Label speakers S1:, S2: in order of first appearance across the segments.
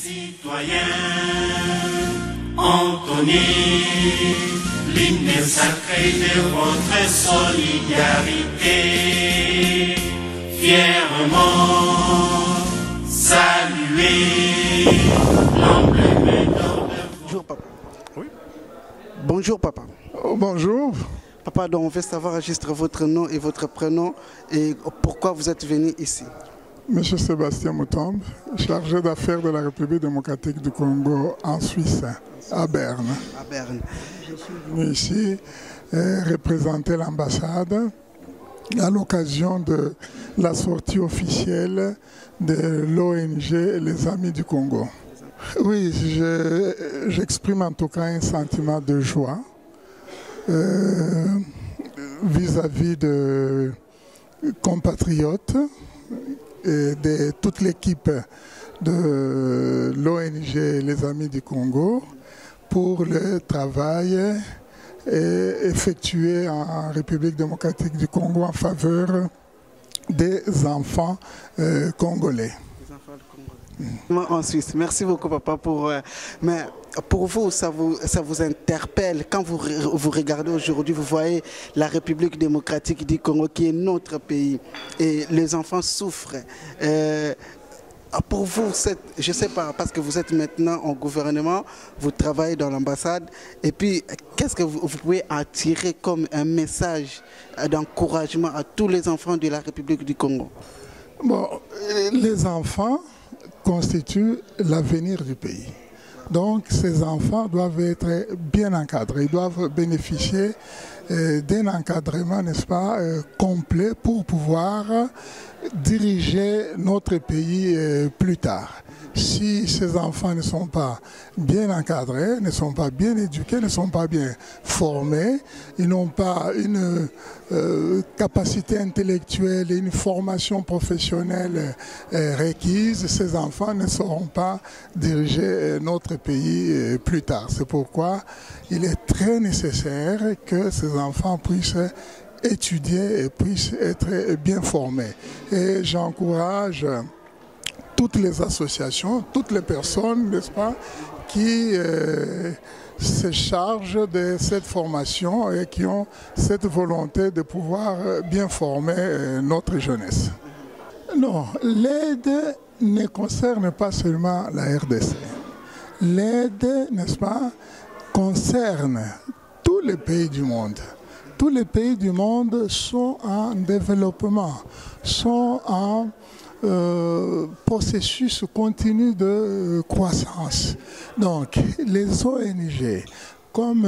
S1: Citoyens, entonnez l'hymne sacré de votre solidarité. Fièrement saluez l'emblème d'or de...
S2: Bonjour papa.
S3: Oui.
S2: Bonjour papa.
S3: Oh, bonjour.
S2: Papa, donc on veut savoir juste votre nom et votre prénom et pourquoi vous êtes venu ici.
S3: Monsieur Sébastien Moutombe, chargé d'affaires de la République démocratique du Congo en Suisse, à Berne.
S2: À Berne.
S3: Je suis venu ici représenter l'ambassade à l'occasion de la sortie officielle de l'ONG Les Amis du Congo. Oui, j'exprime en tout cas un sentiment de joie vis-à-vis de compatriotes et de toute l'équipe de l'ONG Les Amis du Congo pour le travail effectué en République démocratique du Congo en faveur des enfants congolais.
S2: En Suisse. Merci beaucoup papa mais pour vous, ça vous interpelle quand vous regardez aujourd'hui, vous voyez la République démocratique du Congo qui est notre pays et les enfants souffrent. Pour vous, je ne sais pas, parce que vous êtes maintenant en gouvernement, vous travaillez dans l'ambassade, et puis qu'est-ce que vous pouvez attirer comme un message d'encouragement à tous les enfants de la République du Congo?
S3: Bon, les enfants constituent l'avenir du pays. Donc ces enfants doivent être bien encadrés, ils doivent bénéficier d'un encadrement, n'est-ce pas, complet pour pouvoir diriger notre pays plus tard. Si ces enfants ne sont pas bien encadrés, ne sont pas bien éduqués, ne sont pas bien formés, ils n'ont pas une capacité intellectuelle et une formation professionnelle requise, ces enfants ne sauront pas diriger notre pays plus tard. C'est pourquoi il est très nécessaire que ces enfants puissent étudier et puissent être bien formés. Et j'encourage toutes les associations, toutes les personnes, n'est-ce pas, qui se chargent de cette formation et qui ont cette volonté de pouvoir bien former notre jeunesse. Non, l'aide ne concerne pas seulement la RDC. L'aide, n'est-ce pas, concerne tous les pays du monde. Tous les pays du monde sont en développement, sont en processus continu de croissance. Donc, les ONG, comme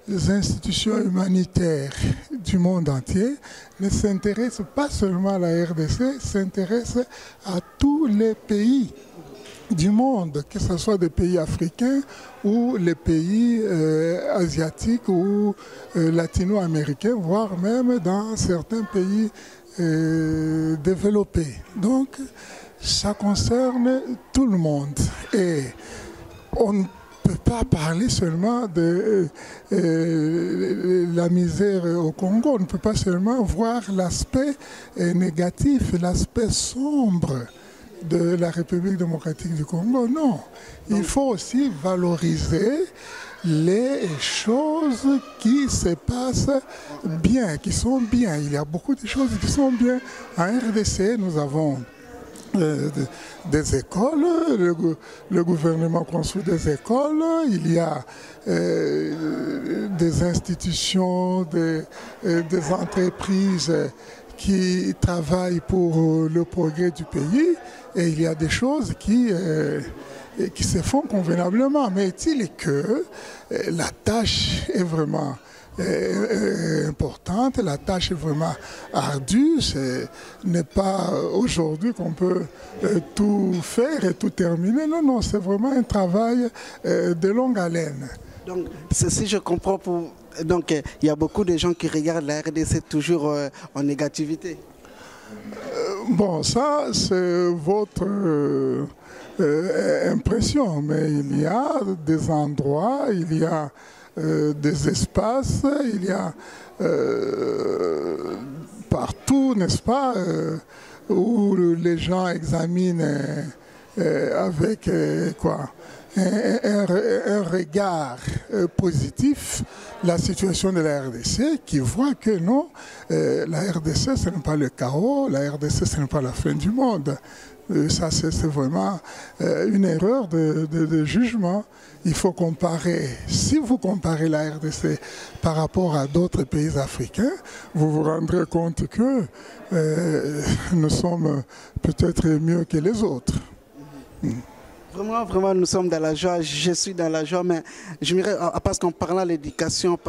S3: les institutions humanitaires du monde entier, ne s'intéressent pas seulement à la RDC, s'intéressent à tous les pays du monde, que ce soit des pays africains ou les pays asiatiques ou latino-américains, voire même dans certains pays développés. Donc, ça concerne tout le monde. Et on ne peut pas parler seulement de la misère au Congo. On ne peut pas seulement voir l'aspect négatif, l'aspect sombre de la République démocratique du Congo. Non, il faut aussi valoriser les choses qui se passent bien, qui sont bien. Il y a beaucoup de choses qui sont bien. En RDC, nous avons des écoles, le gouvernement construit des écoles, il y a des institutions, des entreprises qui travaillent pour le progrès du pays, et il y a des choses qui se font convenablement. Mais est-il que la tâche est vraiment importante, la tâche est vraiment ardue, ce n'est pas aujourd'hui qu'on peut tout faire et tout terminer. Non, non, c'est vraiment un travail de longue haleine.
S2: Donc, si je comprends, donc il y a beaucoup de gens qui regardent la RDC toujours en négativité.
S3: Bon, ça, c'est votre impression, mais il y a des endroits, il y a des espaces, il y a partout, n'est-ce pas, où les gens examinent avec quoi, un regard positif la situation de la RDC, qui voit que non, la RDC ce n'est pas le chaos, la RDC ce n'est pas la fin du monde. Ça c'est vraiment une erreur de jugement. Il faut comparer, si vous comparez la RDC par rapport à d'autres pays africains, vous vous rendrez compte que nous sommes peut-être mieux que les autres.
S2: Vraiment, vraiment, nous sommes dans la joie, je suis dans la joie, mais je me dirais, parce qu'en parlant de l'éducation,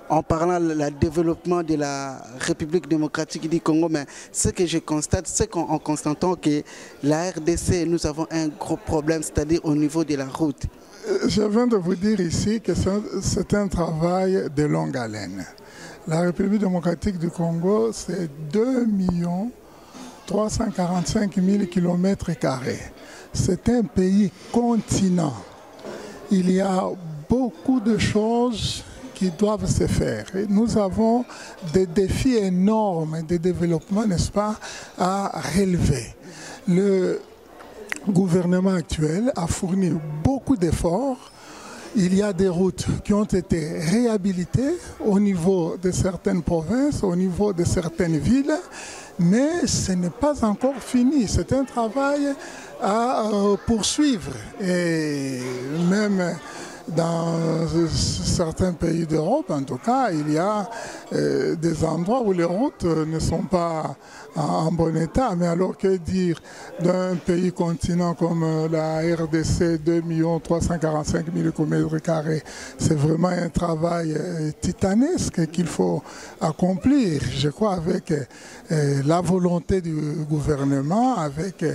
S2: en parlant du développement de la République démocratique du Congo, mais ce que je constate, c'est qu'en constatant que la RDC, nous avons un gros problème, c'est-à-dire au niveau de la route.
S3: Je viens de vous dire ici que c'est un travail de longue haleine. La République démocratique du Congo, c'est 2 345 000 km². C'est un pays continent. Il y a beaucoup de choses qui doivent se faire. Et nous avons des défis énormes de développement, n'est-ce pas, à relever. Le gouvernement actuel a fourni beaucoup d'efforts. Il y a des routes qui ont été réhabilitées au niveau de certaines provinces, au niveau de certaines villes, mais ce n'est pas encore fini. C'est un travail à poursuivre. Et même dans certains pays d'Europe, en tout cas, il y a des endroits où les routes ne sont pas en bon état. Mais alors que dire d'un pays continent comme la RDC, 2 345 000 km², c'est vraiment un travail titanesque qu'il faut accomplir, je crois, avec la volonté du gouvernement, avec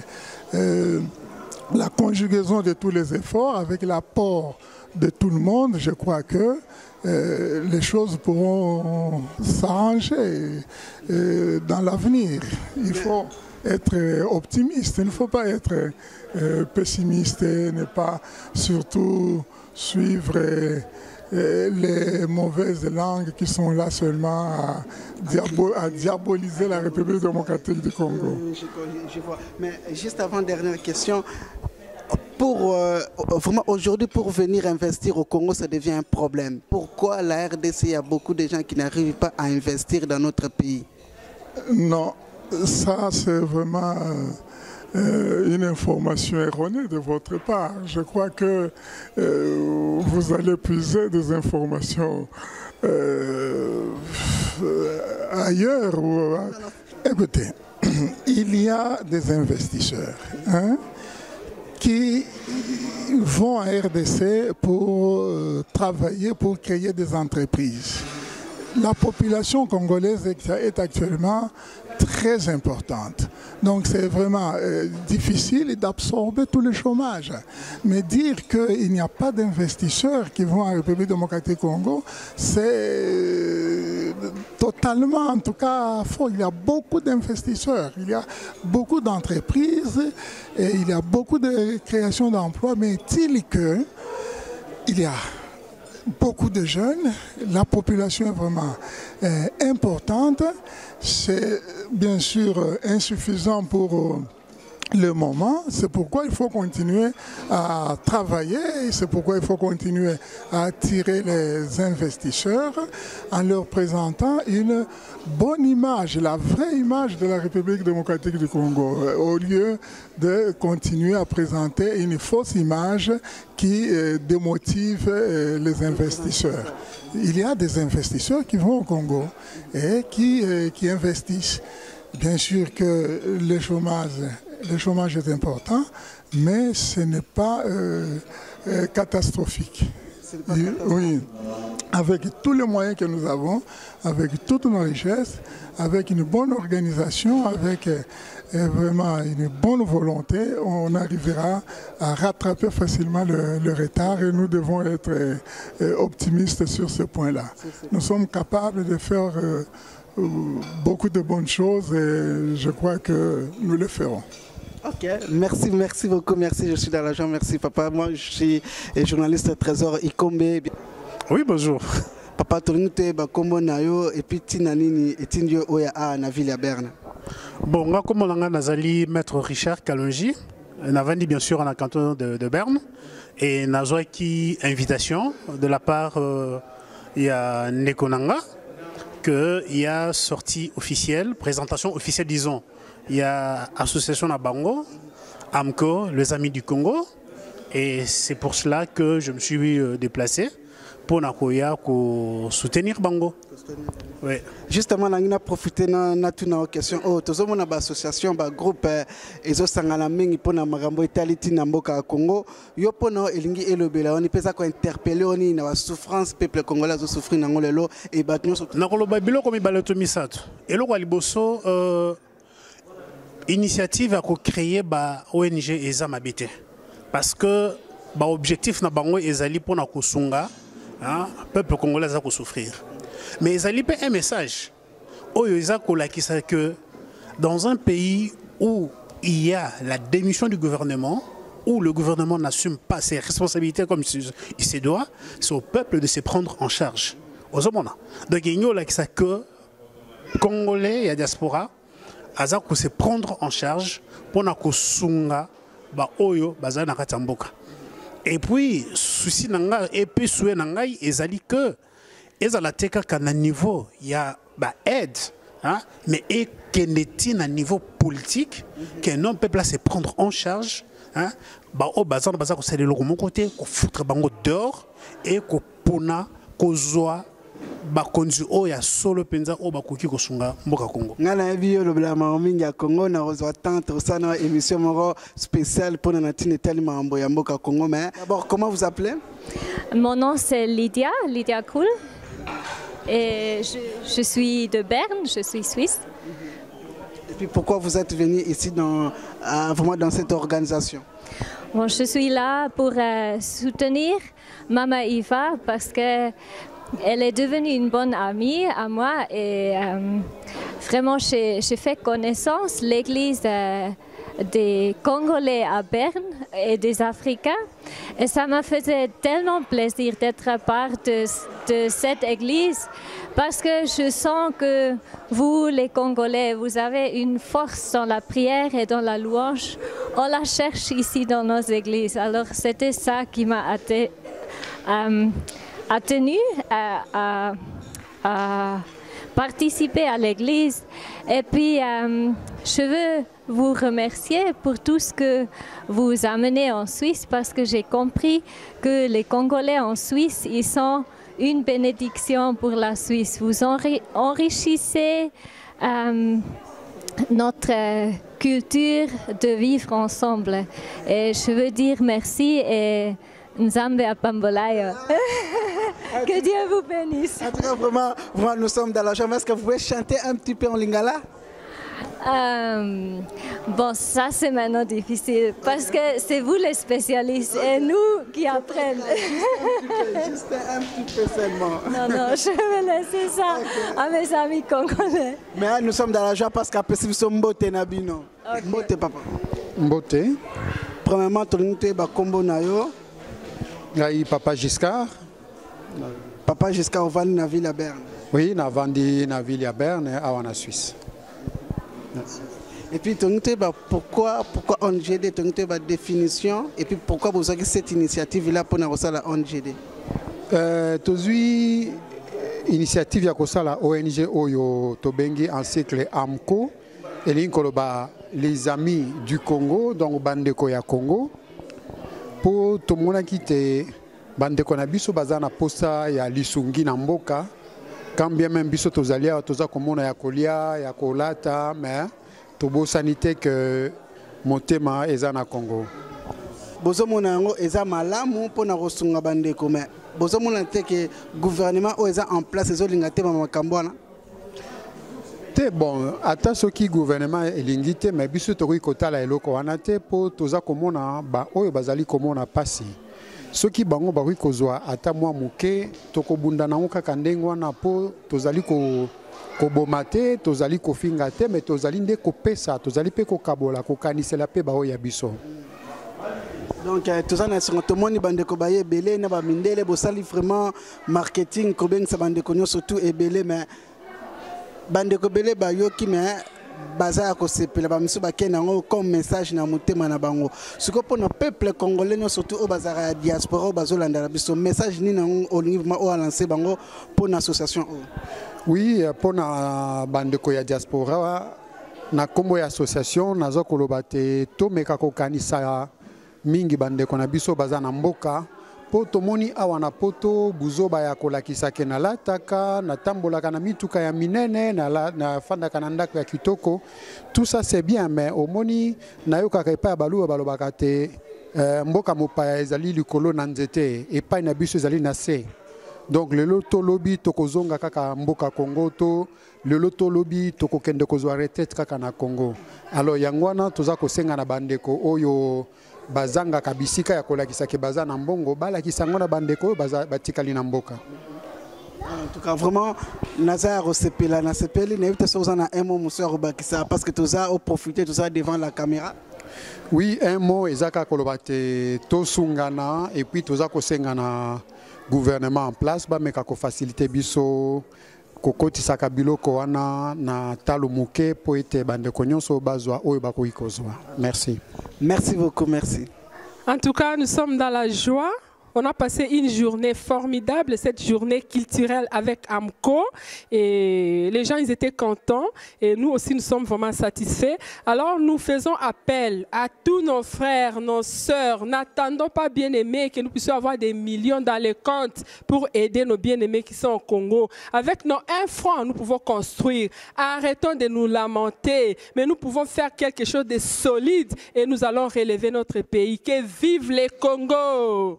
S3: la conjugaison de tous les efforts, avec l'apport de tout le monde. Je crois que les choses pourront s'arranger dans l'avenir. Il faut être optimiste, il ne faut pas être pessimiste et ne pas surtout suivre les mauvaises langues qui sont là seulement à diaboliser la République démocratique du Congo.
S2: Je vois. Mais juste avant, dernière question. Vraiment aujourd'hui, pour venir investir au Congo, ça devient un problème. Pourquoi la RDC, il y a beaucoup de gens qui n'arrivent pas à investir dans notre pays?
S3: Non, ça c'est vraiment une information erronée de votre part. Je crois que vous allez puiser des informations ailleurs. Écoutez, il y a des investisseurs qui vont à RDC pour travailler, pour créer des entreprises. La population congolaise est actuellement très importante. Donc c'est vraiment difficile d'absorber tout le chômage. Mais dire qu'il n'y a pas d'investisseurs qui vont en République démocratique du Congo, c'est totalement, en tout cas, faux. Il y a beaucoup d'investisseurs, il y a beaucoup d'entreprises et il y a beaucoup de création d'emplois, mais est-il qu'il y a beaucoup de jeunes, la population est vraiment importante. C'est bien sûr insuffisant pour le moment. C'est pourquoi il faut continuer à travailler, c'est pourquoi il faut continuer à attirer les investisseurs en leur présentant une bonne image, la vraie image de la République démocratique du Congo, au lieu de continuer à présenter une fausse image qui démotive les investisseurs. Il y a des investisseurs qui vont au Congo et qui investissent. Bien sûr que le chômage est important, mais ce n'est pas catastrophique. Oui, avec tous les moyens que nous avons, avec toutes nos richesses, avec une bonne organisation, avec vraiment une bonne volonté, on arrivera à rattraper facilement le retard et nous devons être optimistes sur ce point-là. Nous sommes capables de faire beaucoup de bonnes choses et je crois que nous le ferons.
S2: Ok, merci beaucoup, merci, je suis dans la joie, merci papa. Moi je suis journaliste Trésor Ikombe.
S4: Oui, bonjour.
S2: Papa Tolinute Bakombo Nayo et puis Tinanini et Tindio Oya na ville à Berne.
S4: Bon, moi comme on a nazali maître Richard Kalonji, Navandi bien sûr en canton de Berne et Nazwa qui invitation de la part il y a Nekonanga que il y a sortie officielle, présentation officielle disons. Il y a association à Bango, AMCO, les Amis du Congo et c'est pour cela que je me suis déplacé pour Nakoya pour soutenir Bango. Oui.
S2: Justement, on a profité de la question. Oh, tous les associations, groupe, ils ont s'engagé pour la marambo Italie, Namboka Congo. Yo pono elingi elobela. On peut ça interpeller on y na souffrance peuple congolais zo souffrir na ngolelo et batnyo.
S4: Na koloba bilo comme baloto misato. Elo kwa liboso initiative à créer ba ONG eza mabete. Parce que ba objectif na bango ezali pour na kosunga, hein, peuple congolais za ko souffrir. Mais ils ont un message. Que dans un pays où il y a la démission du gouvernement, où le gouvernement n'assume pas ses responsabilités comme il se doit, c'est au peuple de se prendre en charge. Donc il y a que Congolais et diaspora, ils ont se prendre en charge pour que sunga ba oyo bazana katamboka. Et puis souci nanga et puis souhait nanga ezali que et à la teka qu'à un niveau il y a aide, hein, mais et qu'il est à un niveau politique qu'un homme peut se prendre en charge, hein, au bazar bazar ko sali mon côté ko foutre bango dehors et ko pona ko zoa ba konzu o ya solo penza o ba koki ko sunga mboka Congo.
S2: Ngana biyo le blama mingi Congo na rezo tante ça na émission moro spéciale pour natine tellement mambo ya mboka Congo. Mais d'abord comment vous appelez?
S5: Mon nom c'est Lydia Cool. Et je suis de Berne, je suis suisse.
S2: Et puis pourquoi vous êtes venu ici vraiment dans cette organisation?
S5: Bon, je suis là pour soutenir Mama Iva parce qu'elle est devenue une bonne amie à moi et vraiment j'ai fait connaissance l'église des Congolais à Berne et des Africains et ça m'a fait tellement plaisir d'être part de cette église parce que je sens que vous les Congolais vous avez une force dans la prière et dans la louange. On la cherche ici dans nos églises, alors c'était ça qui m'a tenu à participer à l'église et puis je veux vous remercier pour tout ce que vous amenez en Suisse parce que j'ai compris que les Congolais en Suisse, ils sont une bénédiction pour la Suisse. Vous enrichissez notre culture de vivre ensemble. Et je veux dire merci et Nzambe Apambolayo. Que Dieu vous bénisse.
S2: En tout cas, vraiment, nous sommes dans la joie. Est-ce que vous pouvez chanter un petit peu en lingala?
S5: Bon, ça c'est maintenant difficile parce que c'est vous les spécialistes et nous qui apprenons.
S2: Juste un petit peu seulement.
S5: Non, je vais laisser ça à mes amis congolais.
S2: Mais nous sommes dans la joie parce qu'après nous sommes Mbote Nabino. Mbote papa.
S6: Mbote.
S2: Premièrement, tu as combo nayo.
S6: Papa Giscard.
S2: Papa Giscard, on va dans la ville à Berne.
S6: Oui, on va dans la ville à Berne et en Suisse.
S2: Et puis, pourquoi ONGD, la définition, et puis pourquoi vous avez cette initiative-là pour nous la ONGD?
S6: Initiative ya la ONG Oyo Tobengi en cycle AMCO, et les amis du Congo, donc Bandeko ya Congo, pour tout le monde qui était Bandeko na biso bazana posa ya lisungi na mboka. Quand bien même biso tozalia toza komona ya kolia ya kolata mais tobo sanité que motema eza na Congo.
S2: Bozo mona ngo eza malamu pona kosunga bandeko mais bozo mona te que gouvernement o eza en place ezo linga te makambo wana.
S6: Te bon ata soki gouvernement elingi te mais biso tokoki kotala eloko wana te po toza komona ba oyo bazali komona pasi. Ceux qui bango bari kozwa ata mwa muke tokobunda nango kaka ndenge wana po tozali ko bomate tozali ko finga te mais tozali nde kopesa tozali pe ko kabola ko kanisela pe ba oya biso.
S2: Donc tozana sur tout monde bandeko baye belé na ba mindele bo sali vraiment marketing ko ben sa bandeko nyo surtout e belé mais bandeko belé ba yoki mais baza ko sepela ba misu ba kenango comme message na motema na bango siko pour le peuple congolais surtout au bazara diaspora au bazolanda la biso message ni na onivement au lancer bango pour une association.
S6: Oui, pour na bandeko ya diaspora na kombo ya association nazo koloba te to meka ko kanisa mingi bandeko na biso baza na mboka po tomoni awa na poto buzoba ya kolakisa ke na lataka na tambolaka na mituka ya minene na fandaka na ndako ya kitoko. Tout ça c'est bien, mais omoni na yoka ka epai baluba balobaka te mboka mopaya ezali likolo na nzete epai na biso ezali na se. Donc le loto lobby tokozonga kaka mboka Congo to le loto lobby tokokende kozwa retraite kaka na Congo. Alors yangwana toza kosenga na bandeko oyo bazanga kabisika ya kolakisa ke baza na mbongo balakisa ngona bandeko baza batikali na mboka.
S2: En tout cas vraiment Nazar sepela na sepeli na éviter ça na un mot monsieur Robakisa parce que toza au profiter tout ça devant la caméra.
S6: Oui, un mot ezaka kolobate to sungana et puis toza kosenga na gouvernement en place ba meka ko faciliter biso kokotisa biloko wana na talo muke po ete bandeko nyonso bazwa oyo bakoki kozwa. Merci.
S2: Merci beaucoup, merci.
S7: En tout cas, nous sommes dans la joie. On a passé une journée formidable, cette journée culturelle avec AMCO. Et les gens, ils étaient contents. Et nous aussi, nous sommes vraiment satisfaits. Alors, nous faisons appel à tous nos frères, nos sœurs. N'attendons pas bien-aimés que nous puissions avoir des millions dans les comptes pour aider nos bien-aimés qui sont au Congo. Avec nos 1 franc, nous pouvons construire. Arrêtons de nous lamenter. Mais nous pouvons faire quelque chose de solide. Et nous allons relever notre pays. Que vive les Congo!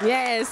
S7: Yes.